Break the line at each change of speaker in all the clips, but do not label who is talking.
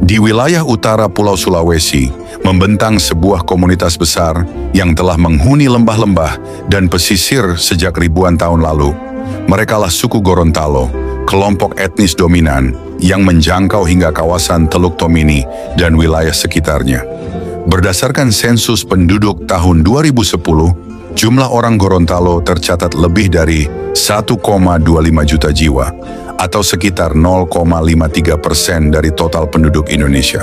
Di wilayah utara Pulau Sulawesi, membentang sebuah komunitas besar yang telah menghuni lembah-lembah dan pesisir sejak ribuan tahun lalu. Merekalah suku Gorontalo, kelompok etnis dominan yang menjangkau hingga kawasan Teluk Tomini dan wilayah sekitarnya. Berdasarkan sensus penduduk tahun 2010, jumlah orang Gorontalo tercatat lebih dari 1,25 juta jiwa, atau sekitar 0,53% dari total penduduk Indonesia.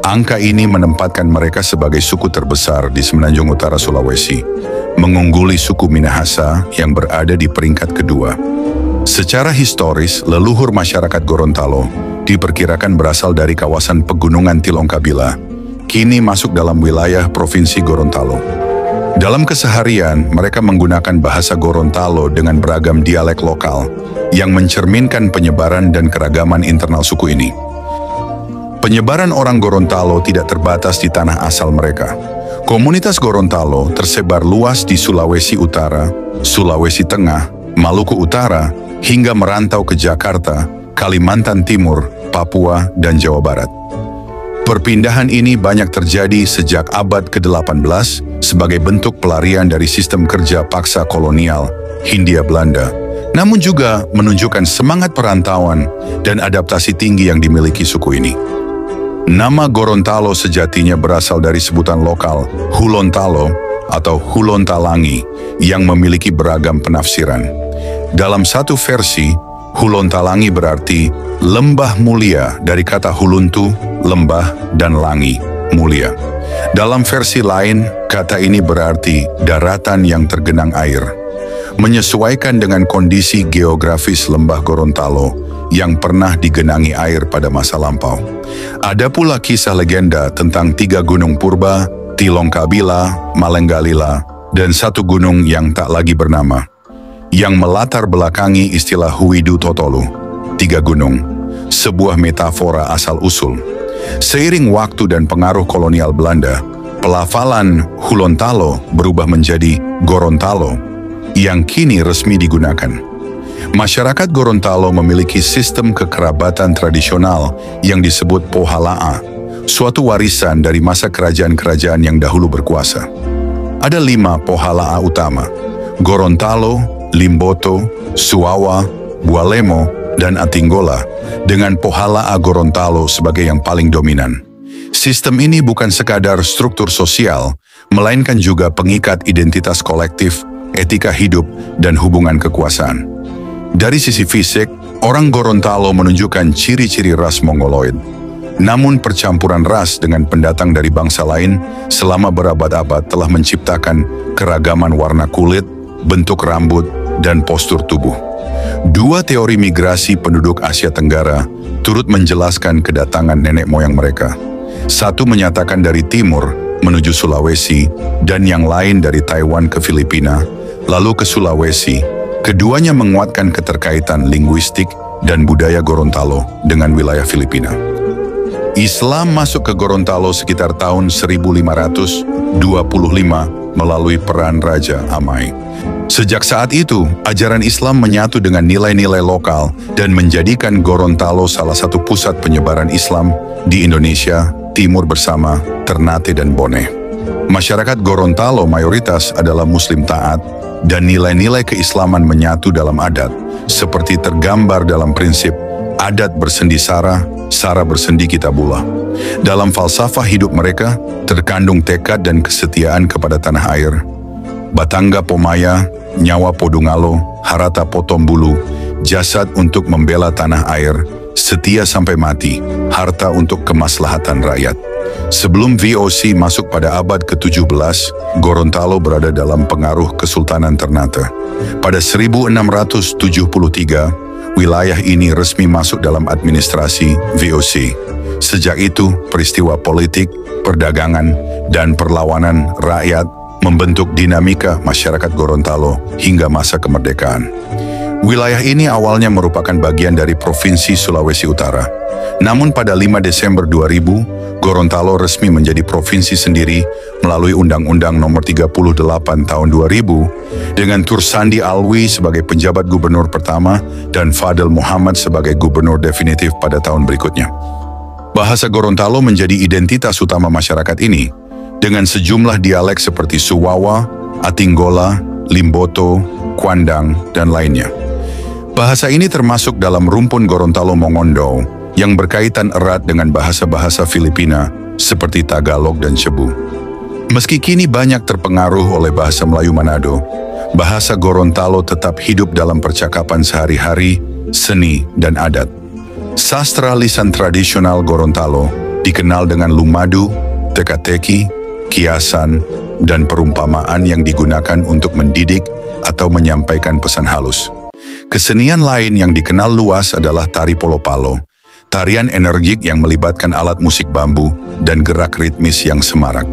Angka ini menempatkan mereka sebagai suku terbesar di semenanjung utara Sulawesi, mengungguli suku Minahasa yang berada di peringkat kedua. Secara historis, leluhur masyarakat Gorontalo diperkirakan berasal dari kawasan pegunungan Tilongkabila, kini masuk dalam wilayah Provinsi Gorontalo. Dalam keseharian, mereka menggunakan bahasa Gorontalo dengan beragam dialek lokal yang mencerminkan penyebaran dan keragaman internal suku ini. Penyebaran orang Gorontalo tidak terbatas di tanah asal mereka. Komunitas Gorontalo tersebar luas di Sulawesi Utara, Sulawesi Tengah, Maluku Utara, hingga merantau ke Jakarta, Kalimantan Timur, Papua, dan Jawa Barat. Perpindahan ini banyak terjadi sejak abad ke-18 sebagai bentuk pelarian dari sistem kerja paksa kolonial Hindia Belanda, namun juga menunjukkan semangat perantauan dan adaptasi tinggi yang dimiliki suku ini. Nama Gorontalo sejatinya berasal dari sebutan lokal Hulontalo atau Hulontalangi yang memiliki beragam penafsiran. Dalam satu versi, Hulontalangi berarti lembah mulia dari kata huluntu, lembah, dan langi, mulia. Dalam versi lain, kata ini berarti daratan yang tergenang air, menyesuaikan dengan kondisi geografis lembah Gorontalo yang pernah digenangi air pada masa lampau. Ada pula kisah legenda tentang 3 gunung purba, Tilongkabila, Malenggalila, dan satu gunung yang tak lagi bernama, yang melatar belakangi istilah Huidu Totolu, 3 gunung, sebuah metafora asal-usul. Seiring waktu dan pengaruh kolonial Belanda, pelafalan Hulontalo berubah menjadi Gorontalo, yang kini resmi digunakan. Masyarakat Gorontalo memiliki sistem kekerabatan tradisional yang disebut Pohala'a, suatu warisan dari masa kerajaan-kerajaan yang dahulu berkuasa. Ada 5 Pohala'a utama: Gorontalo, Limboto, Suawa, Bualemo, dan Atinggola, dengan Pohala'a Gorontalo sebagai yang paling dominan. Sistem ini bukan sekadar struktur sosial, melainkan juga pengikat identitas kolektif, etika hidup, dan hubungan kekuasaan. Dari sisi fisik, orang Gorontalo menunjukkan ciri-ciri ras Mongoloid. Namun percampuran ras dengan pendatang dari bangsa lain selama berabad-abad telah menciptakan keragaman warna kulit, bentuk rambut, dan postur tubuh. 2 teori migrasi penduduk Asia Tenggara turut menjelaskan kedatangan nenek moyang mereka. Satu menyatakan dari timur menuju Sulawesi, dan yang lain dari Taiwan ke Filipina, lalu ke Sulawesi. Keduanya menguatkan keterkaitan linguistik dan budaya Gorontalo dengan wilayah Filipina. Islam masuk ke Gorontalo sekitar tahun 1525 melalui peran Raja Amai. Sejak saat itu, ajaran Islam menyatu dengan nilai-nilai lokal dan menjadikan Gorontalo salah satu pusat penyebaran Islam di Indonesia Timur bersama Ternate dan Bone. Masyarakat Gorontalo mayoritas adalah Muslim taat, dan nilai-nilai keislaman menyatu dalam adat, seperti tergambar dalam prinsip adat bersendi sara, sara bersendi kitabullah. Dalam falsafah hidup mereka, terkandung tekad dan kesetiaan kepada tanah air. Batangga Pomaya, nyawa Podungalo, harata Potombulu, jasad untuk membela tanah air, setia sampai mati, harta untuk kemaslahatan rakyat. Sebelum VOC masuk pada abad ke-17, Gorontalo berada dalam pengaruh Kesultanan Ternate. Pada 1673, wilayah ini resmi masuk dalam administrasi VOC. Sejak itu, peristiwa politik, perdagangan, dan perlawanan rakyat membentuk dinamika masyarakat Gorontalo hingga masa kemerdekaan. Wilayah ini awalnya merupakan bagian dari Provinsi Sulawesi Utara. Namun pada 5 Desember 2000, Gorontalo resmi menjadi provinsi sendiri melalui Undang-Undang Nomor 38 Tahun 2000 dengan Tursandi Alwi sebagai penjabat gubernur pertama dan Fadel Muhammad sebagai gubernur definitif pada tahun berikutnya. Bahasa Gorontalo menjadi identitas utama masyarakat ini, dengan sejumlah dialek seperti Suwawa, Atinggola, Limboto, Kuandang, dan lainnya. Bahasa ini termasuk dalam rumpun Gorontalo Mongondo yang berkaitan erat dengan bahasa-bahasa Filipina seperti Tagalog dan Cebu. Meski kini banyak terpengaruh oleh bahasa Melayu Manado, bahasa Gorontalo tetap hidup dalam percakapan sehari-hari, seni, dan adat. Sastra lisan tradisional Gorontalo dikenal dengan lumadu, teka-teki, kiasan, dan perumpamaan yang digunakan untuk mendidik atau menyampaikan pesan halus. Kesenian lain yang dikenal luas adalah tari Polo-Palo, tarian energik yang melibatkan alat musik bambu dan gerak ritmis yang semarak.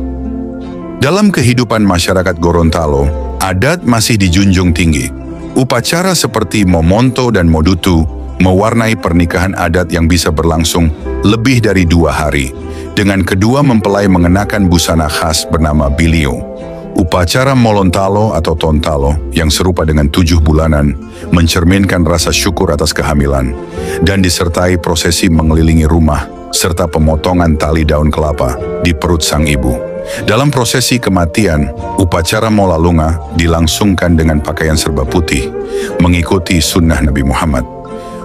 Dalam kehidupan masyarakat Gorontalo, adat masih dijunjung tinggi. Upacara seperti Momonto dan Modutu mewarnai pernikahan adat yang bisa berlangsung lebih dari 2 hari, dengan kedua mempelai mengenakan busana khas bernama Bilio. Upacara Molontalo atau Tontalo yang serupa dengan 7 bulanan mencerminkan rasa syukur atas kehamilan dan disertai prosesi mengelilingi rumah serta pemotongan tali daun kelapa di perut sang ibu. Dalam prosesi kematian, upacara Molalunga dilangsungkan dengan pakaian serba putih, mengikuti sunnah Nabi Muhammad.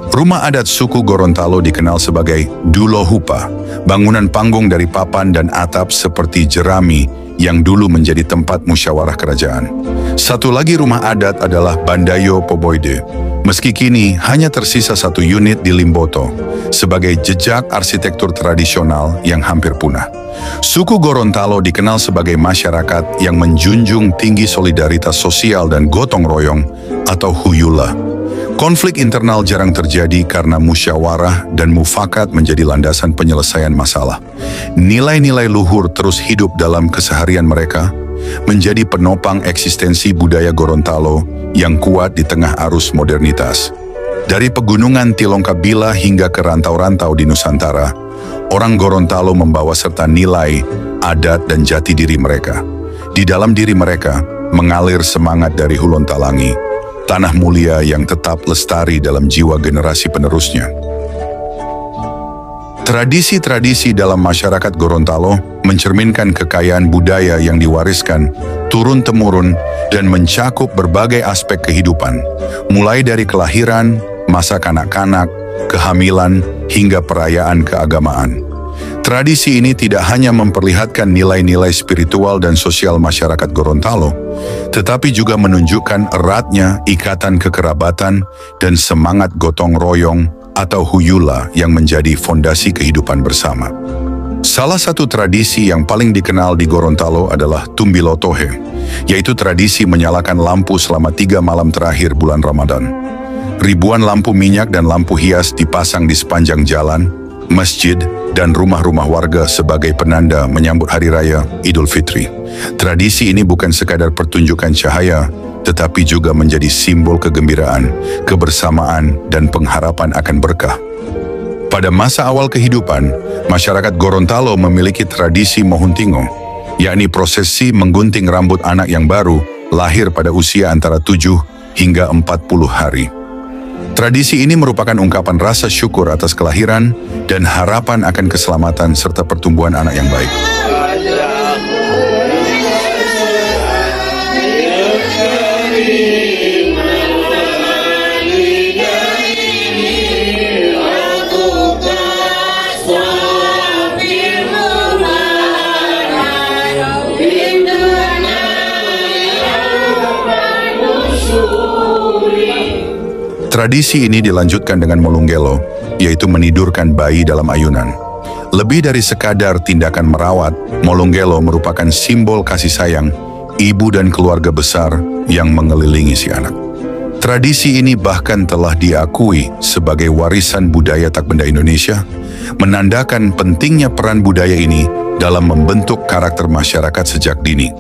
Rumah adat suku Gorontalo dikenal sebagai Dulo Hupa, bangunan panggung dari papan dan atap seperti jerami yang dulu menjadi tempat musyawarah kerajaan. Satu lagi rumah adat adalah Bandayo Poboide, meski kini hanya tersisa 1 unit di Limboto, sebagai jejak arsitektur tradisional yang hampir punah. Suku Gorontalo dikenal sebagai masyarakat yang menjunjung tinggi solidaritas sosial dan gotong royong atau huyula. Konflik internal jarang terjadi karena musyawarah dan mufakat menjadi landasan penyelesaian masalah. Nilai-nilai luhur terus hidup dalam keseharian mereka, menjadi penopang eksistensi budaya Gorontalo yang kuat di tengah arus modernitas. Dari pegunungan Tilongkabila hingga ke rantau-rantau di Nusantara, orang Gorontalo membawa serta nilai, adat, dan jati diri mereka. Di dalam diri mereka mengalir semangat dari Hulon Talangi, tanah mulia yang tetap lestari dalam jiwa generasi penerusnya. Tradisi-tradisi dalam masyarakat Gorontalo mencerminkan kekayaan budaya yang diwariskan turun-temurun dan mencakup berbagai aspek kehidupan, mulai dari kelahiran, masa kanak-kanak, kehamilan, hingga perayaan keagamaan. Tradisi ini tidak hanya memperlihatkan nilai-nilai spiritual dan sosial masyarakat Gorontalo, tetapi juga menunjukkan eratnya ikatan kekerabatan dan semangat gotong royong atau huyula yang menjadi fondasi kehidupan bersama. Salah satu tradisi yang paling dikenal di Gorontalo adalah Tumbilotohe, yaitu tradisi menyalakan lampu selama 3 malam terakhir bulan Ramadan. Ribuan lampu minyak dan lampu hias dipasang di sepanjang jalan, masjid, dan rumah-rumah warga sebagai penanda menyambut Hari Raya Idul Fitri. Tradisi ini bukan sekadar pertunjukan cahaya, tetapi juga menjadi simbol kegembiraan, kebersamaan, dan pengharapan akan berkah. Pada masa awal kehidupan, masyarakat Gorontalo memiliki tradisi Mohuntingo, yakni prosesi menggunting rambut anak yang baru lahir pada usia antara 7 hingga 40 hari. Tradisi ini merupakan ungkapan rasa syukur atas kelahiran dan harapan akan keselamatan serta pertumbuhan anak yang baik. Tradisi ini dilanjutkan dengan Molunggelo, yaitu menidurkan bayi dalam ayunan. Lebih dari sekadar tindakan merawat, Molunggelo merupakan simbol kasih sayang ibu dan keluarga besar yang mengelilingi si anak. Tradisi ini bahkan telah diakui sebagai warisan budaya tak benda Indonesia, menandakan pentingnya peran budaya ini dalam membentuk karakter masyarakat sejak dini.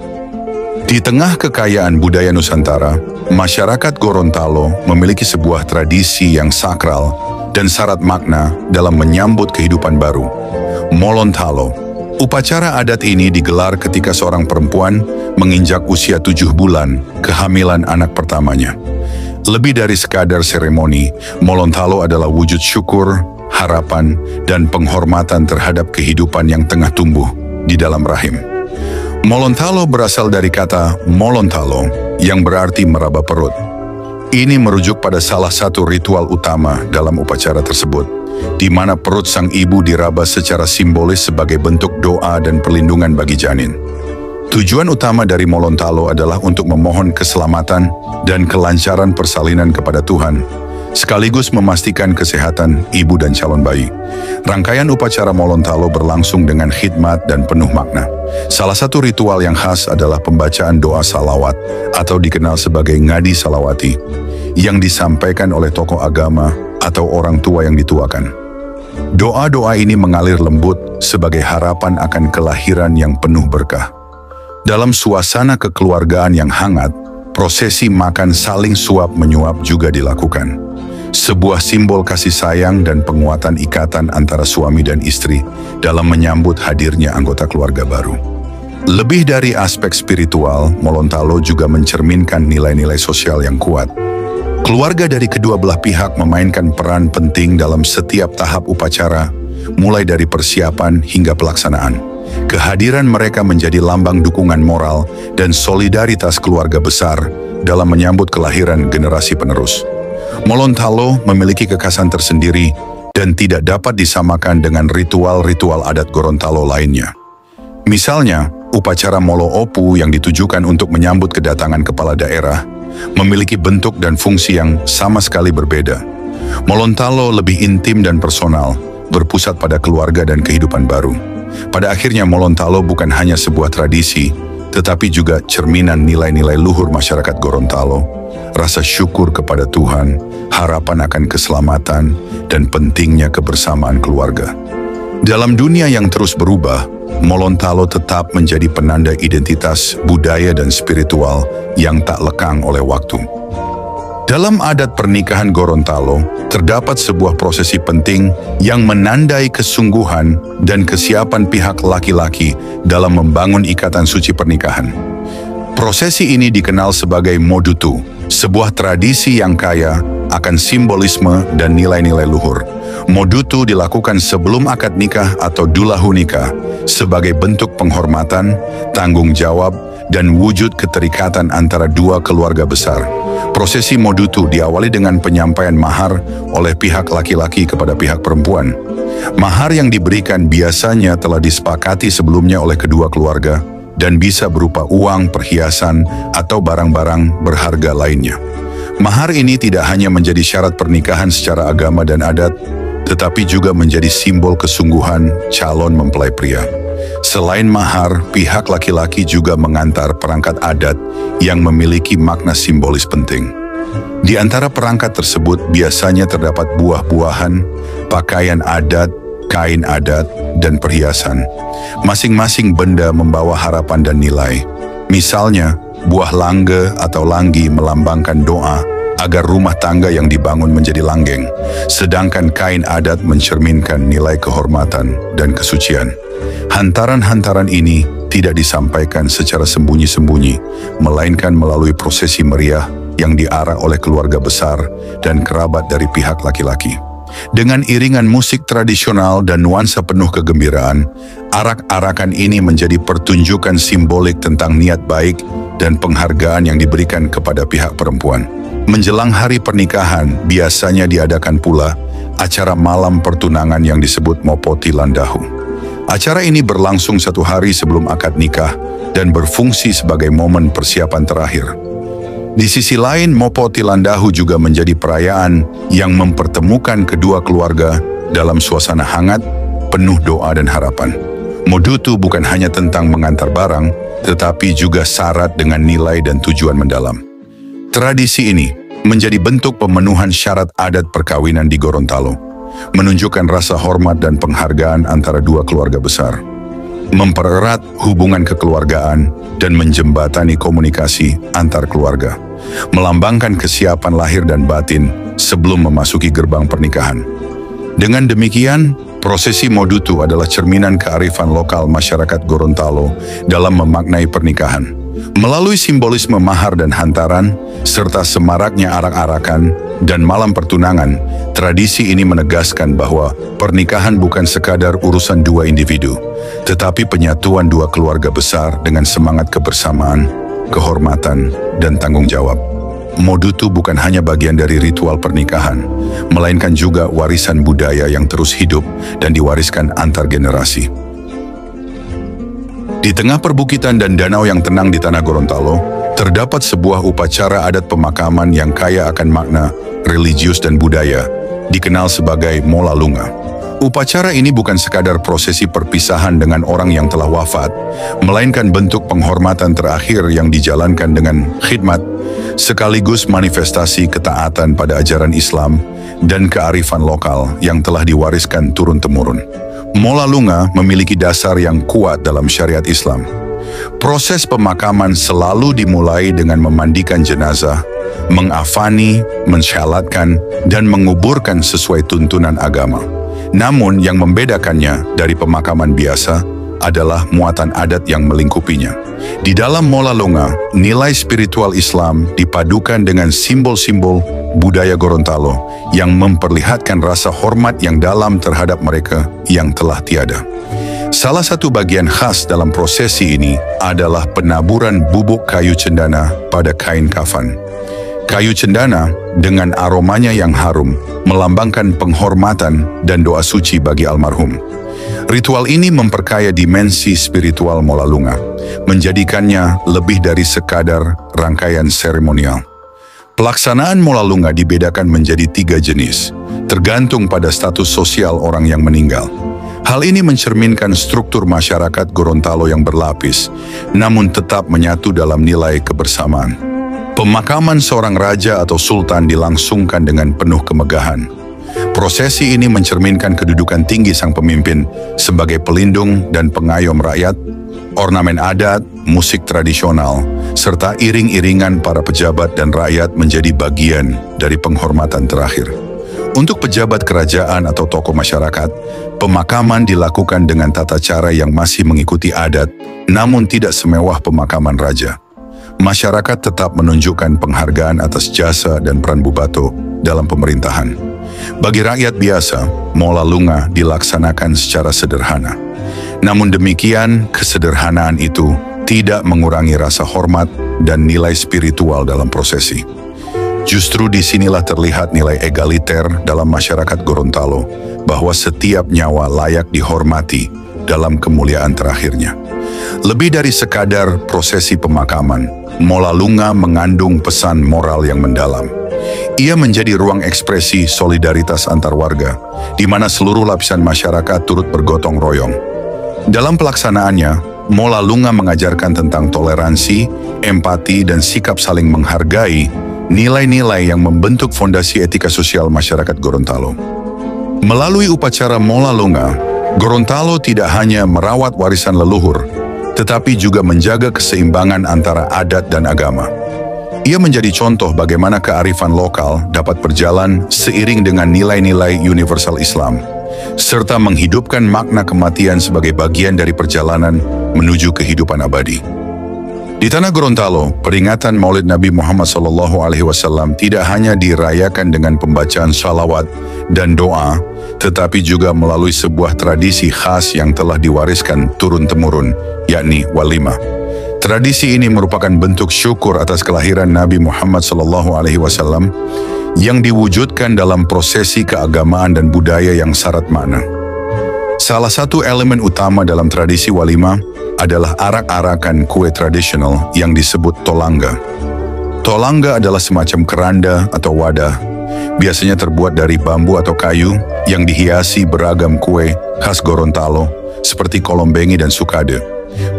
Di tengah kekayaan budaya Nusantara, masyarakat Gorontalo memiliki sebuah tradisi yang sakral dan syarat makna dalam menyambut kehidupan baru. Molontalo. Upacara adat ini digelar ketika seorang perempuan menginjak usia 7 bulan kehamilan anak pertamanya. Lebih dari sekadar seremoni, Molontalo adalah wujud syukur, harapan, dan penghormatan terhadap kehidupan yang tengah tumbuh di dalam rahim. Molontalo berasal dari kata Molontalo yang berarti meraba perut. Ini merujuk pada salah satu ritual utama dalam upacara tersebut, di mana perut sang ibu diraba secara simbolis sebagai bentuk doa dan perlindungan bagi janin. Tujuan utama dari Molontalo adalah untuk memohon keselamatan dan kelancaran persalinan kepada Tuhan, sekaligus memastikan kesehatan ibu dan calon bayi. Rangkaian upacara Molontalo berlangsung dengan khidmat dan penuh makna. Salah satu ritual yang khas adalah pembacaan doa salawat atau dikenal sebagai ngadi salawati yang disampaikan oleh tokoh agama atau orang tua yang dituakan. Doa-doa ini mengalir lembut sebagai harapan akan kelahiran yang penuh berkah. Dalam suasana kekeluargaan yang hangat, prosesi makan saling suap-menyuap juga dilakukan. Sebuah simbol kasih sayang dan penguatan ikatan antara suami dan istri dalam menyambut hadirnya anggota keluarga baru. Lebih dari aspek spiritual, Molontalo juga mencerminkan nilai-nilai sosial yang kuat. Keluarga dari kedua belah pihak memainkan peran penting dalam setiap tahap upacara, mulai dari persiapan hingga pelaksanaan. Kehadiran mereka menjadi lambang dukungan moral dan solidaritas keluarga besar dalam menyambut kelahiran generasi penerus. Molontalo memiliki kekhasan tersendiri dan tidak dapat disamakan dengan ritual-ritual adat Gorontalo lainnya. Misalnya, upacara Molo Opu yang ditujukan untuk menyambut kedatangan kepala daerah memiliki bentuk dan fungsi yang sama sekali berbeda. Molontalo lebih intim dan personal, berpusat pada keluarga dan kehidupan baru. Pada akhirnya Molontalo bukan hanya sebuah tradisi, tetapi juga cerminan nilai-nilai luhur masyarakat Gorontalo, rasa syukur kepada Tuhan, harapan akan keselamatan, dan pentingnya kebersamaan keluarga. Dalam dunia yang terus berubah, Molontalo tetap menjadi penanda identitas, budaya, dan spiritual yang tak lekang oleh waktu. Dalam adat pernikahan Gorontalo, terdapat sebuah prosesi penting yang menandai kesungguhan dan kesiapan pihak laki-laki dalam membangun ikatan suci pernikahan. Prosesi ini dikenal sebagai Modutu, sebuah tradisi yang kaya akan simbolisme dan nilai-nilai luhur. Modutu dilakukan sebelum akad nikah atau dulahu nikah sebagai bentuk penghormatan, tanggung jawab, dan wujud keterikatan antara dua keluarga besar. Prosesi Modutu diawali dengan penyampaian mahar oleh pihak laki-laki kepada pihak perempuan. Mahar yang diberikan biasanya telah disepakati sebelumnya oleh kedua keluarga dan bisa berupa uang, perhiasan, atau barang-barang berharga lainnya. Mahar ini tidak hanya menjadi syarat pernikahan secara agama dan adat, tetapi juga menjadi simbol kesungguhan calon mempelai pria. Selain mahar, pihak laki-laki juga mengantar perangkat adat yang memiliki makna simbolis penting. Di antara perangkat tersebut biasanya terdapat buah-buahan, pakaian adat, kain adat, dan perhiasan. Masing-masing benda membawa harapan dan nilai. Misalnya, buah langge atau langgi melambangkan doa agar rumah tangga yang dibangun menjadi langgeng, sedangkan kain adat mencerminkan nilai kehormatan dan kesucian. Hantaran-hantaran ini tidak disampaikan secara sembunyi-sembunyi, melainkan melalui prosesi meriah yang diarak oleh keluarga besar dan kerabat dari pihak laki-laki. Dengan iringan musik tradisional dan nuansa penuh kegembiraan, arak-arakan ini menjadi pertunjukan simbolik tentang niat baik dan penghargaan yang diberikan kepada pihak perempuan. Menjelang hari pernikahan, biasanya diadakan pula acara malam pertunangan yang disebut Mopoti Landahu. Acara ini berlangsung 1 hari sebelum akad nikah dan berfungsi sebagai momen persiapan terakhir. Di sisi lain, Mopoti Landahu juga menjadi perayaan yang mempertemukan kedua keluarga dalam suasana hangat, penuh doa dan harapan. Modutu bukan hanya tentang mengantar barang, tetapi juga syarat dengan nilai dan tujuan mendalam. Tradisi ini menjadi bentuk pemenuhan syarat adat perkawinan di Gorontalo, menunjukkan rasa hormat dan penghargaan antara dua keluarga besar, mempererat hubungan kekeluargaan dan menjembatani komunikasi antar keluarga, melambangkan kesiapan lahir dan batin sebelum memasuki gerbang pernikahan. Dengan demikian, prosesi Modutu adalah cerminan kearifan lokal masyarakat Gorontalo dalam memaknai pernikahan. Melalui simbolisme mahar dan hantaran, serta semaraknya arak-arakan dan malam pertunangan, tradisi ini menegaskan bahwa pernikahan bukan sekadar urusan dua individu, tetapi penyatuan dua keluarga besar dengan semangat kebersamaan, kehormatan, dan tanggung jawab. Modutu bukan hanya bagian dari ritual pernikahan, melainkan juga warisan budaya yang terus hidup dan diwariskan antar generasi. Di tengah perbukitan dan danau yang tenang di Tanah Gorontalo, terdapat sebuah upacara adat pemakaman yang kaya akan makna religius dan budaya, dikenal sebagai Mola Lunga. Upacara ini bukan sekadar prosesi perpisahan dengan orang yang telah wafat, melainkan bentuk penghormatan terakhir yang dijalankan dengan khidmat, sekaligus manifestasi ketaatan pada ajaran Islam dan kearifan lokal yang telah diwariskan turun-temurun. Mola Lunga memiliki dasar yang kuat dalam syariat Islam. Proses pemakaman selalu dimulai dengan memandikan jenazah, mengafani, mensyalatkan, dan menguburkan sesuai tuntunan agama. Namun yang membedakannya dari pemakaman biasa adalah muatan adat yang melingkupinya. Di dalam Mola Lunga, nilai spiritual Islam dipadukan dengan simbol-simbol budaya Gorontalo yang memperlihatkan rasa hormat yang dalam terhadap mereka yang telah tiada. Salah satu bagian khas dalam prosesi ini adalah penaburan bubuk kayu cendana pada kain kafan. Kayu cendana dengan aromanya yang harum melambangkan penghormatan dan doa suci bagi almarhum. Ritual ini memperkaya dimensi spiritual Mola Lunga, menjadikannya lebih dari sekadar rangkaian seremonial. Pelaksanaan Mola Lunga dibedakan menjadi 3 jenis, tergantung pada status sosial orang yang meninggal. Hal ini mencerminkan struktur masyarakat Gorontalo yang berlapis, namun tetap menyatu dalam nilai kebersamaan. Pemakaman seorang raja atau sultan dilangsungkan dengan penuh kemegahan. Prosesi ini mencerminkan kedudukan tinggi sang pemimpin sebagai pelindung dan pengayom rakyat, ornamen adat, musik tradisional, serta iring-iringan para pejabat dan rakyat menjadi bagian dari penghormatan terakhir. Untuk pejabat kerajaan atau tokoh masyarakat, pemakaman dilakukan dengan tata cara yang masih mengikuti adat, namun tidak semewah pemakaman raja. Masyarakat tetap menunjukkan penghargaan atas jasa dan peran Bubato dalam pemerintahan. Bagi rakyat biasa, Mola Lunga dilaksanakan secara sederhana. Namun demikian, kesederhanaan itu tidak mengurangi rasa hormat dan nilai spiritual dalam prosesi. Justru disinilah terlihat nilai egaliter dalam masyarakat Gorontalo, bahwa setiap nyawa layak dihormati dalam kemuliaan terakhirnya. Lebih dari sekadar prosesi pemakaman, Mola Lunga mengandung pesan moral yang mendalam. Ia menjadi ruang ekspresi solidaritas antar warga, di mana seluruh lapisan masyarakat turut bergotong royong. Dalam pelaksanaannya, Mola Lunga mengajarkan tentang toleransi, empati, dan sikap saling menghargai, nilai-nilai yang membentuk fondasi etika sosial masyarakat Gorontalo. Melalui upacara Mola Lunga, Gorontalo tidak hanya merawat warisan leluhur, tetapi juga menjaga keseimbangan antara adat dan agama. Ia menjadi contoh bagaimana kearifan lokal dapat berjalan seiring dengan nilai-nilai universal Islam, serta menghidupkan makna kematian sebagai bagian dari perjalanan menuju kehidupan abadi. Di Tanah Gorontalo, peringatan Maulid Nabi Muhammad SAW tidak hanya dirayakan dengan pembacaan salawat dan doa, tetapi juga melalui sebuah tradisi khas yang telah diwariskan turun-temurun, yakni walimah. Tradisi ini merupakan bentuk syukur atas kelahiran Nabi Muhammad SAW yang diwujudkan dalam prosesi keagamaan dan budaya yang syarat makna. Salah satu elemen utama dalam tradisi walimah adalah arak-arakan kue tradisional yang disebut tolangga. Tolangga adalah semacam keranda atau wadah, biasanya terbuat dari bambu atau kayu yang dihiasi beragam kue khas Gorontalo seperti kolombengi dan sukade.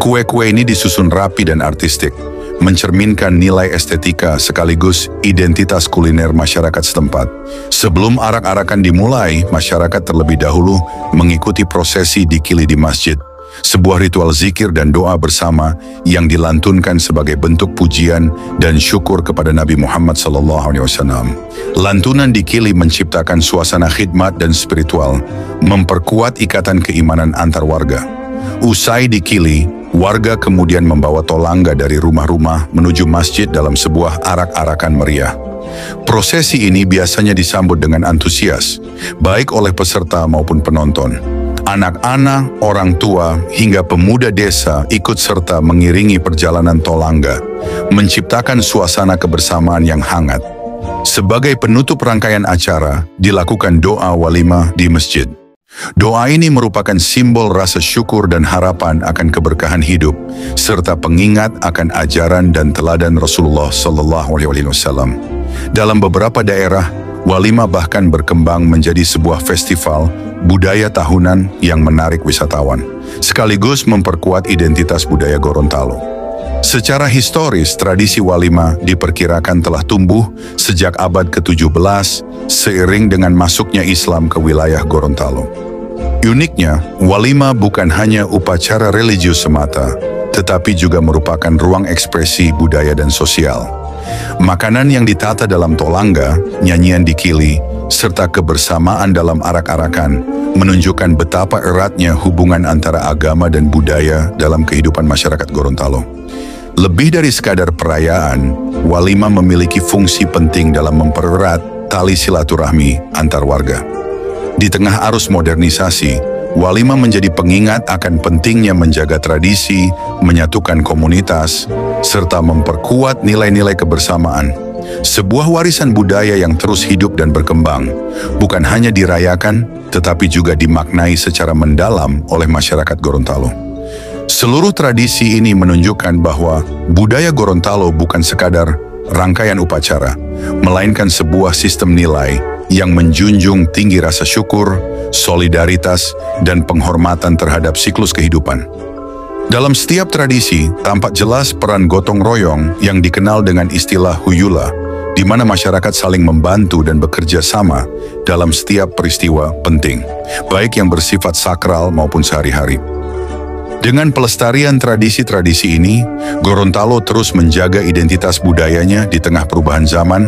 Kue-kue ini disusun rapi dan artistik, mencerminkan nilai estetika sekaligus identitas kuliner masyarakat setempat. Sebelum arak-arakan dimulai, masyarakat terlebih dahulu mengikuti prosesi dikili di masjid, sebuah ritual zikir dan doa bersama yang dilantunkan sebagai bentuk pujian dan syukur kepada Nabi Muhammad SAW. Lantunan dikili menciptakan suasana khidmat dan spiritual, memperkuat ikatan keimanan antar warga. Usai dikili, Warga kemudian membawa tolangga dari rumah-rumah menuju masjid dalam sebuah arak-arakan meriah. Prosesi ini biasanya disambut dengan antusias, baik oleh peserta maupun penonton. Anak-anak, orang tua, hingga pemuda desa ikut serta mengiringi perjalanan tolangga, menciptakan suasana kebersamaan yang hangat. Sebagai penutup rangkaian acara, dilakukan doa walimah di masjid. Doa ini merupakan simbol rasa syukur dan harapan akan keberkahan hidup, serta pengingat akan ajaran dan teladan Rasulullah SAW. Dalam beberapa daerah, walimah bahkan berkembang menjadi sebuah festival budaya tahunan yang menarik wisatawan, sekaligus memperkuat identitas budaya Gorontalo. Secara historis, tradisi walimah diperkirakan telah tumbuh sejak abad ke-17 seiring dengan masuknya Islam ke wilayah Gorontalo. Uniknya, walimah bukan hanya upacara religius semata, tetapi juga merupakan ruang ekspresi budaya dan sosial. Makanan yang ditata dalam tolangga, nyanyian dikili, serta kebersamaan dalam arak-arakan menunjukkan betapa eratnya hubungan antara agama dan budaya dalam kehidupan masyarakat Gorontalo. Lebih dari sekadar perayaan, walimah memiliki fungsi penting dalam mempererat tali silaturahmi antar warga. Di tengah arus modernisasi, walimah menjadi pengingat akan pentingnya menjaga tradisi, menyatukan komunitas, serta memperkuat nilai-nilai kebersamaan. Sebuah warisan budaya yang terus hidup dan berkembang, bukan hanya dirayakan, tetapi juga dimaknai secara mendalam oleh masyarakat Gorontalo. Seluruh tradisi ini menunjukkan bahwa budaya Gorontalo bukan sekadar rangkaian upacara, melainkan sebuah sistem nilai yang menjunjung tinggi rasa syukur, solidaritas, dan penghormatan terhadap siklus kehidupan. Dalam setiap tradisi, tampak jelas peran gotong royong yang dikenal dengan istilah huyula, di mana masyarakat saling membantu dan bekerja sama dalam setiap peristiwa penting, baik yang bersifat sakral maupun sehari-hari. Dengan pelestarian tradisi-tradisi ini, Gorontalo terus menjaga identitas budayanya di tengah perubahan zaman,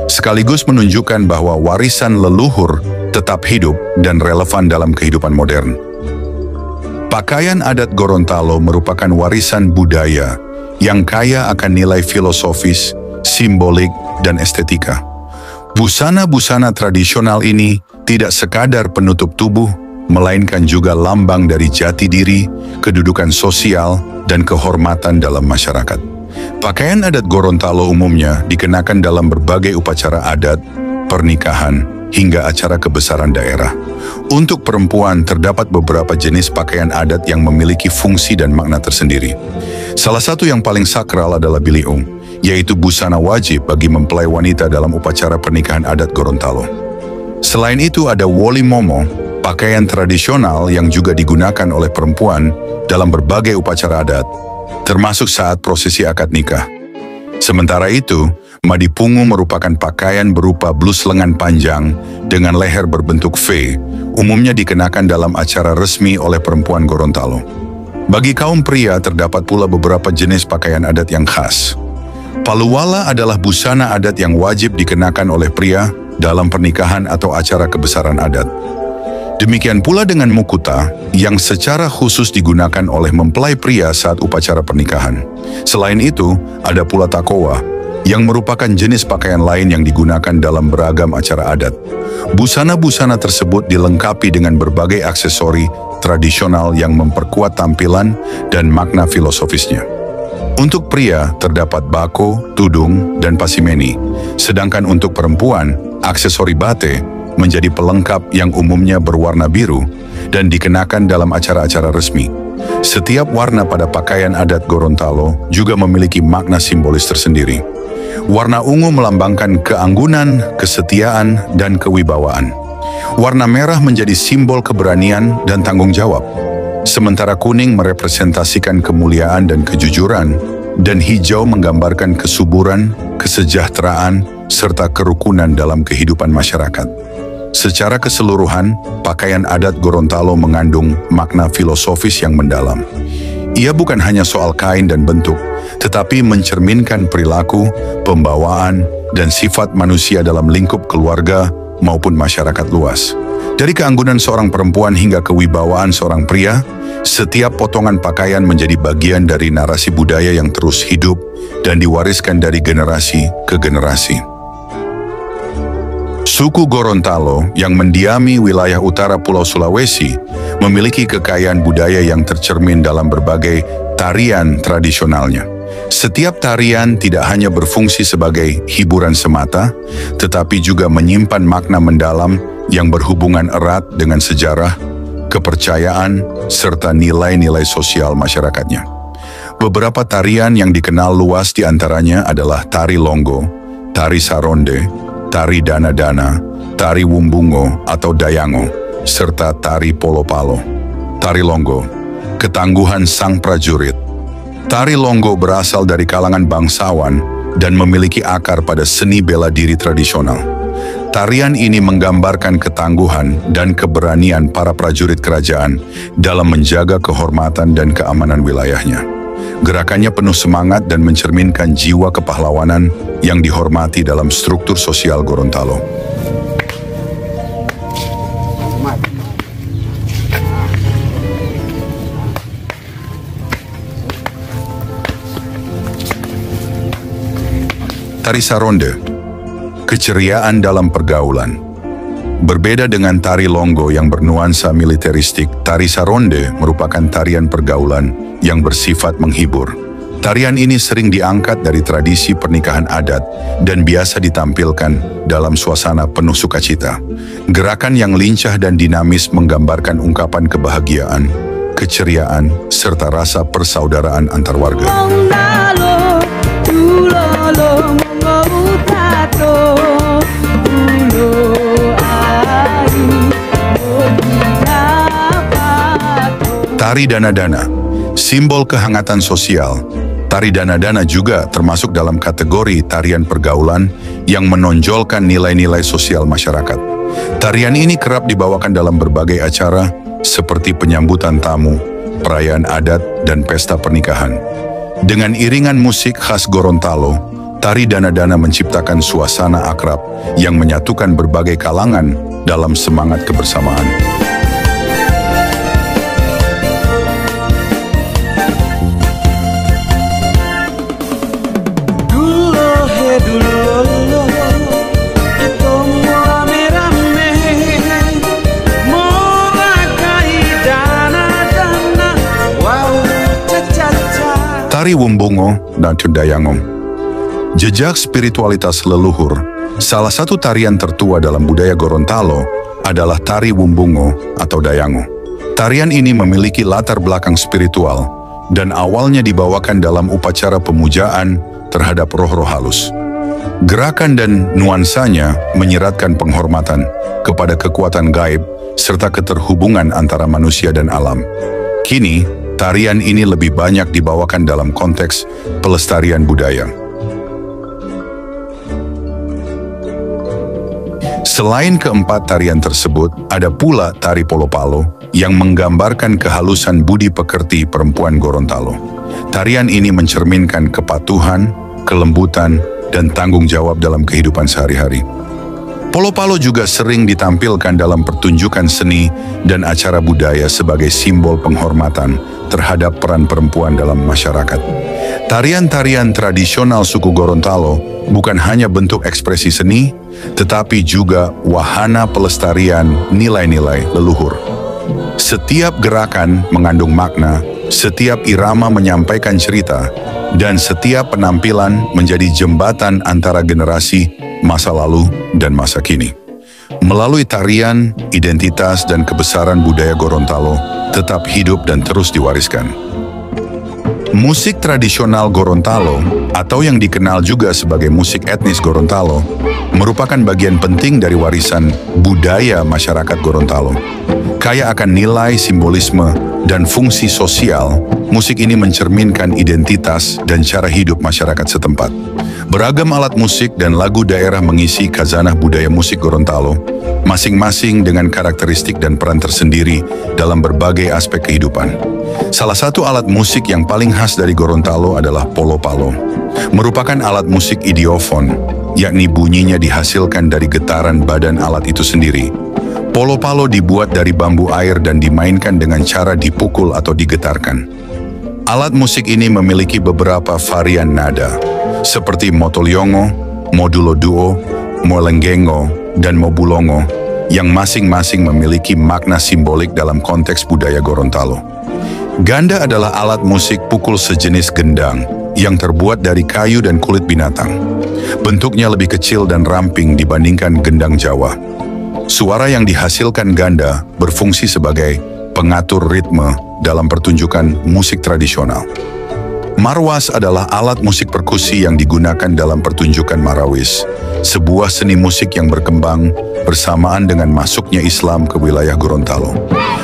sekaligus menunjukkan bahwa warisan leluhur tetap hidup dan relevan dalam kehidupan modern. Pakaian adat Gorontalo merupakan warisan budaya yang kaya akan nilai filosofis, simbolik, dan estetika. Busana-busana tradisional ini tidak sekadar penutup tubuh, melainkan juga lambang dari jati diri, kedudukan sosial, dan kehormatan dalam masyarakat. Pakaian adat Gorontalo umumnya dikenakan dalam berbagai upacara adat, pernikahan, hingga acara kebesaran daerah. Untuk perempuan, terdapat beberapa jenis pakaian adat yang memiliki fungsi dan makna tersendiri. Salah satu yang paling sakral adalah biliung, yaitu busana wajib bagi mempelai wanita dalam upacara pernikahan adat Gorontalo. Selain itu ada woli momo, pakaian tradisional yang juga digunakan oleh perempuan dalam berbagai upacara adat, termasuk saat prosesi akad nikah. Sementara itu, madipungu merupakan pakaian berupa blus lengan panjang dengan leher berbentuk V, umumnya dikenakan dalam acara resmi oleh perempuan Gorontalo. Bagi kaum pria terdapat pula beberapa jenis pakaian adat yang khas. Paluwala adalah busana adat yang wajib dikenakan oleh pria dalam pernikahan atau acara kebesaran adat. Demikian pula dengan mukuta yang secara khusus digunakan oleh mempelai pria saat upacara pernikahan. Selain itu, ada pula takowa yang merupakan jenis pakaian lain yang digunakan dalam beragam acara adat. Busana-busana tersebut dilengkapi dengan berbagai aksesori tradisional yang memperkuat tampilan dan makna filosofisnya. Untuk pria, terdapat bako, tudung, dan pasimeni. Sedangkan untuk perempuan, aksesori bate menjadi pelengkap yang umumnya berwarna biru dan dikenakan dalam acara-acara resmi. Setiap warna pada pakaian adat Gorontalo juga memiliki makna simbolis tersendiri. Warna ungu melambangkan keanggunan, kesetiaan, dan kewibawaan. Warna merah menjadi simbol keberanian dan tanggung jawab. Sementara kuning merepresentasikan kemuliaan dan kejujuran, dan hijau menggambarkan kesuburan, kesejahteraan, serta kerukunan dalam kehidupan masyarakat. Secara keseluruhan, pakaian adat Gorontalo mengandung makna filosofis yang mendalam. Ia bukan hanya soal kain dan bentuk, tetapi mencerminkan perilaku, pembawaan, dan sifat manusia dalam lingkup keluarga maupun masyarakat luas. Dari keanggunan seorang perempuan hingga kewibawaan seorang pria, setiap potongan pakaian menjadi bagian dari narasi budaya yang terus hidup dan diwariskan dari generasi ke generasi. Suku Gorontalo yang mendiami wilayah utara Pulau Sulawesi memiliki kekayaan budaya yang tercermin dalam berbagai tarian tradisionalnya. Setiap tarian tidak hanya berfungsi sebagai hiburan semata, tetapi juga menyimpan makna mendalam yang berhubungan erat dengan sejarah, kepercayaan, serta nilai-nilai sosial masyarakatnya. Beberapa tarian yang dikenal luas diantaranya adalah tari Longgo, tari Saronde, tari Dana-Dana, tari Wumbungo atau Dayango, serta tari Polo-Palo. Tari Longgo, ketangguhan sang prajurit. Tari Longgo berasal dari kalangan bangsawan dan memiliki akar pada seni bela diri tradisional. Tarian ini menggambarkan ketangguhan dan keberanian para prajurit kerajaan dalam menjaga kehormatan dan keamanan wilayahnya. Gerakannya penuh semangat dan mencerminkan jiwa kepahlawanan yang dihormati dalam struktur sosial Gorontalo. Tari Saronde, keceriaan dalam pergaulan. Berbeda dengan tari Longgo yang bernuansa militeristik, tari Saronde merupakan tarian pergaulan yang bersifat menghibur. Tarian ini sering diangkat dari tradisi pernikahan adat dan biasa ditampilkan dalam suasana penuh sukacita. Gerakan yang lincah dan dinamis menggambarkan ungkapan kebahagiaan, keceriaan, serta rasa persaudaraan antar warga. Tari Dana-Dana, simbol kehangatan sosial. Tari Dana-Dana juga termasuk dalam kategori tarian pergaulan yang menonjolkan nilai-nilai sosial masyarakat. Tarian ini kerap dibawakan dalam berbagai acara seperti penyambutan tamu, perayaan adat, dan pesta pernikahan. Dengan iringan musik khas Gorontalo, tari Dana-Dana menciptakan suasana akrab yang menyatukan berbagai kalangan dalam semangat kebersamaan. Tari Wumbungo dan Dayango. Jejak spiritualitas leluhur, salah satu tarian tertua dalam budaya Gorontalo adalah tari Wumbungo atau Dayango. Tarian ini memiliki latar belakang spiritual dan awalnya dibawakan dalam upacara pemujaan terhadap roh-roh halus. Gerakan dan nuansanya menyiratkan penghormatan kepada kekuatan gaib serta keterhubungan antara manusia dan alam. Kini, tarian ini lebih banyak dibawakan dalam konteks pelestarian budaya. Selain keempat tarian tersebut, ada pula tari Polo-Palo yang menggambarkan kehalusan budi pekerti perempuan Gorontalo. Tarian ini mencerminkan kepatuhan, kelembutan, dan tanggung jawab dalam kehidupan sehari-hari. Polo-Palo juga sering ditampilkan dalam pertunjukan seni dan acara budaya sebagai simbol penghormatan terhadap peran perempuan dalam masyarakat. Tarian-tarian tradisional suku Gorontalo bukan hanya bentuk ekspresi seni, tetapi juga wahana pelestarian nilai-nilai leluhur. Setiap gerakan mengandung makna, setiap irama menyampaikan cerita, dan setiap penampilan menjadi jembatan antara generasi, masa lalu, dan masa kini. Melalui tarian, identitas dan kebesaran budaya Gorontalo tetap hidup dan terus diwariskan. Musik tradisional Gorontalo, atau yang dikenal juga sebagai musik etnis Gorontalo, merupakan bagian penting dari warisan budaya masyarakat Gorontalo. Kaya akan nilai, simbolisme, dan fungsi sosial, musik ini mencerminkan identitas dan cara hidup masyarakat setempat. Beragam alat musik dan lagu daerah mengisi khazanah budaya musik Gorontalo, masing-masing dengan karakteristik dan peran tersendiri dalam berbagai aspek kehidupan. Salah satu alat musik yang paling khas dari Gorontalo adalah Polo-Palo. Merupakan alat musik idiofon, yakni bunyinya dihasilkan dari getaran badan alat itu sendiri. Polo-palo dibuat dari bambu air dan dimainkan dengan cara dipukul atau digetarkan. Alat musik ini memiliki beberapa varian nada, seperti motolyongo, modulo duo, molengengo, dan mobulongo, yang masing-masing memiliki makna simbolik dalam konteks budaya Gorontalo. Ganda adalah alat musik pukul sejenis gendang yang terbuat dari kayu dan kulit binatang. Bentuknya lebih kecil dan ramping dibandingkan gendang Jawa. Suara yang dihasilkan ganda berfungsi sebagai pengatur ritme dalam pertunjukan musik tradisional. Marwas adalah alat musik perkusi yang digunakan dalam pertunjukan marawis, sebuah seni musik yang berkembang bersamaan dengan masuknya Islam ke wilayah Gorontalo.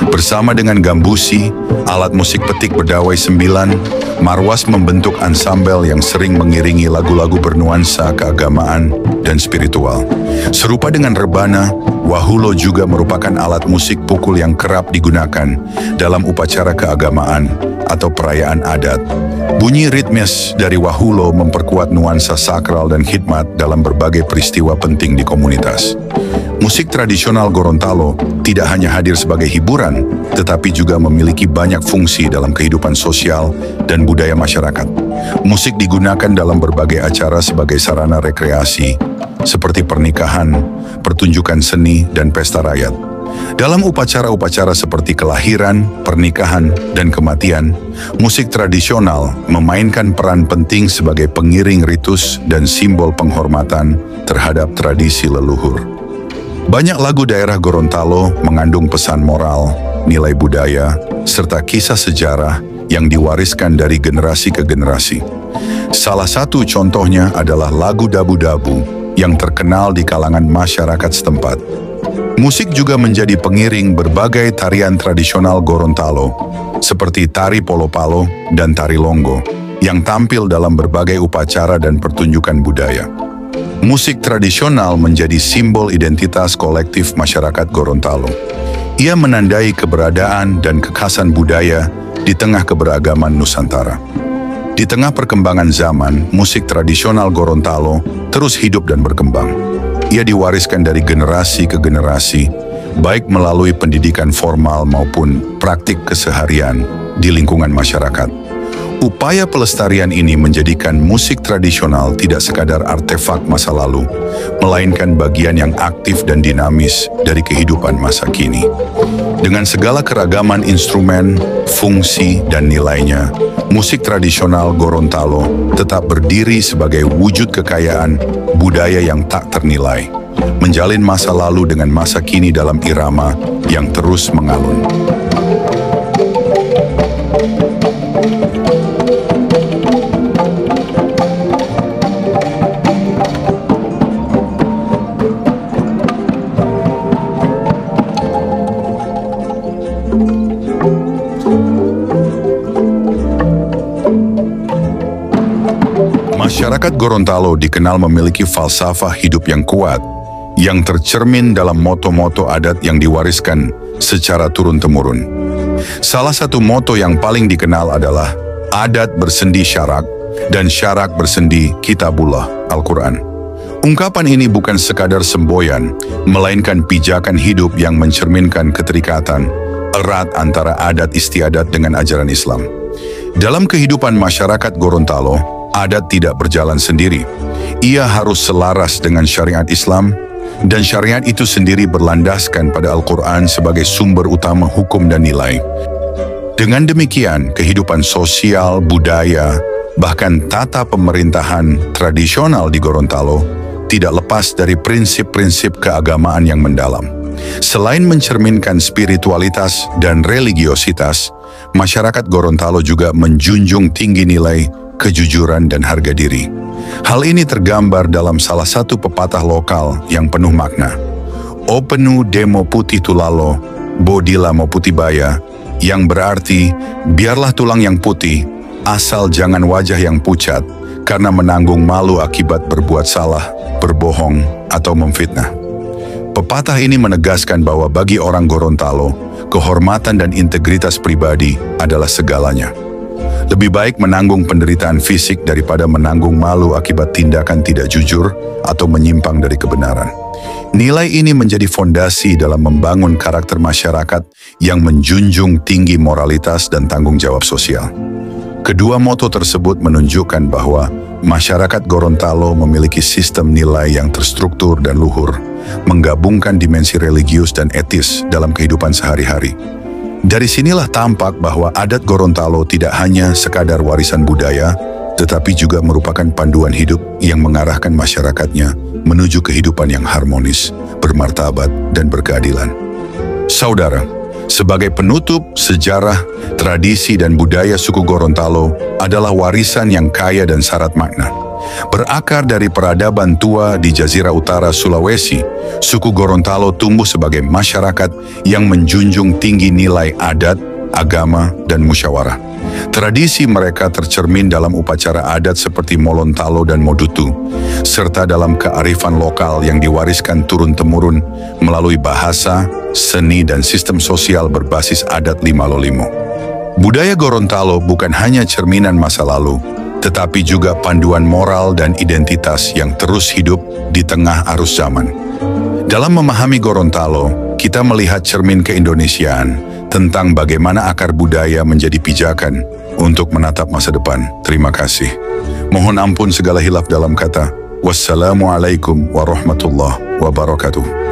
Bersama dengan gambusi, alat musik petik berdawai 9, marwas membentuk ansambel yang sering mengiringi lagu-lagu bernuansa keagamaan dan spiritual. Serupa dengan rebana, wahulo juga merupakan alat musik pukul yang kerap digunakan dalam upacara keagamaan atau perayaan adat. Bunyi ritmis dari wahulo memperkuat nuansa sakral dan khidmat dalam berbagai peristiwa penting di komunitas. Musik tradisional Gorontalo tidak hanya hadir sebagai hiburan, tetapi juga memiliki banyak fungsi dalam kehidupan sosial dan budaya masyarakat. Musik digunakan dalam berbagai acara sebagai sarana rekreasi, seperti pernikahan, pertunjukan seni, dan pesta rakyat. Dalam upacara-upacara seperti kelahiran, pernikahan, dan kematian, musik tradisional memainkan peran penting sebagai pengiring ritus dan simbol penghormatan terhadap tradisi leluhur. Banyak lagu daerah Gorontalo mengandung pesan moral, nilai budaya, serta kisah sejarah yang diwariskan dari generasi ke generasi. Salah satu contohnya adalah lagu Dabu-Dabu yang terkenal di kalangan masyarakat setempat. Musik juga menjadi pengiring berbagai tarian tradisional Gorontalo, seperti tari polo-palo dan tari longgo, yang tampil dalam berbagai upacara dan pertunjukan budaya. Musik tradisional menjadi simbol identitas kolektif masyarakat Gorontalo. Ia menandai keberadaan dan kekhasan budaya di tengah keberagaman Nusantara. Di tengah perkembangan zaman, musik tradisional Gorontalo terus hidup dan berkembang. Ia diwariskan dari generasi ke generasi, baik melalui pendidikan formal maupun praktik keseharian di lingkungan masyarakat. Upaya pelestarian ini menjadikan musik tradisional tidak sekadar artefak masa lalu, melainkan bagian yang aktif dan dinamis dari kehidupan masa kini. Dengan segala keragaman instrumen, fungsi, dan nilainya, musik tradisional Gorontalo tetap berdiri sebagai wujud kekayaan budaya yang tak ternilai, menjalin masa lalu dengan masa kini dalam irama yang terus mengalun. Masyarakat Gorontalo dikenal memiliki falsafah hidup yang kuat, yang tercermin dalam moto-moto adat yang diwariskan secara turun-temurun. Salah satu moto yang paling dikenal adalah adat bersendi syarak dan syarak bersendi kitabullah, Al-Quran. Ungkapan ini bukan sekadar semboyan, melainkan pijakan hidup yang mencerminkan keterikatan erat antara adat istiadat dengan ajaran Islam. Dalam kehidupan masyarakat Gorontalo, adat tidak berjalan sendiri. Ia harus selaras dengan syariat Islam, dan syariat itu sendiri berlandaskan pada Al-Quran sebagai sumber utama hukum dan nilai. Dengan demikian, kehidupan sosial, budaya, bahkan tata pemerintahan tradisional di Gorontalo tidak lepas dari prinsip-prinsip keagamaan yang mendalam. Selain mencerminkan spiritualitas dan religiositas, masyarakat Gorontalo juga menjunjung tinggi nilai kejujuran dan harga diri. Hal ini tergambar dalam salah satu pepatah lokal yang penuh makna. O penu demo putih tulalo, bodila mo putih baya, yang berarti, biarlah tulang yang putih, asal jangan wajah yang pucat, karena menanggung malu akibat berbuat salah, berbohong, atau memfitnah. Pepatah ini menegaskan bahwa bagi orang Gorontalo, kehormatan dan integritas pribadi adalah segalanya. Lebih baik menanggung penderitaan fisik daripada menanggung malu akibat tindakan tidak jujur atau menyimpang dari kebenaran. Nilai ini menjadi fondasi dalam membangun karakter masyarakat yang menjunjung tinggi moralitas dan tanggung jawab sosial. Kedua moto tersebut menunjukkan bahwa masyarakat Gorontalo memiliki sistem nilai yang terstruktur dan luhur, menggabungkan dimensi religius dan etis dalam kehidupan sehari-hari. Dari sinilah tampak bahwa adat Gorontalo tidak hanya sekadar warisan budaya, tetapi juga merupakan panduan hidup yang mengarahkan masyarakatnya menuju kehidupan yang harmonis, bermartabat, dan berkeadilan. Saudara, sebagai penutup, sejarah, tradisi, dan budaya suku Gorontalo adalah warisan yang kaya dan syarat makna. Berakar dari peradaban tua di Jazirah Utara Sulawesi, suku Gorontalo tumbuh sebagai masyarakat yang menjunjung tinggi nilai adat, agama, dan musyawarah. Tradisi mereka tercermin dalam upacara adat seperti Molontalo dan Modutu, serta dalam kearifan lokal yang diwariskan turun-temurun melalui bahasa, seni, dan sistem sosial berbasis adat Lima Lolimo. Budaya Gorontalo bukan hanya cerminan masa lalu, tetapi juga panduan moral dan identitas yang terus hidup di tengah arus zaman. Dalam memahami Gorontalo, kita melihat cermin keindonesiaan tentang bagaimana akar budaya menjadi pijakan untuk menatap masa depan. Terima kasih. Mohon ampun segala hilaf dalam kata. Wassalamualaikum warahmatullahi wabarakatuh.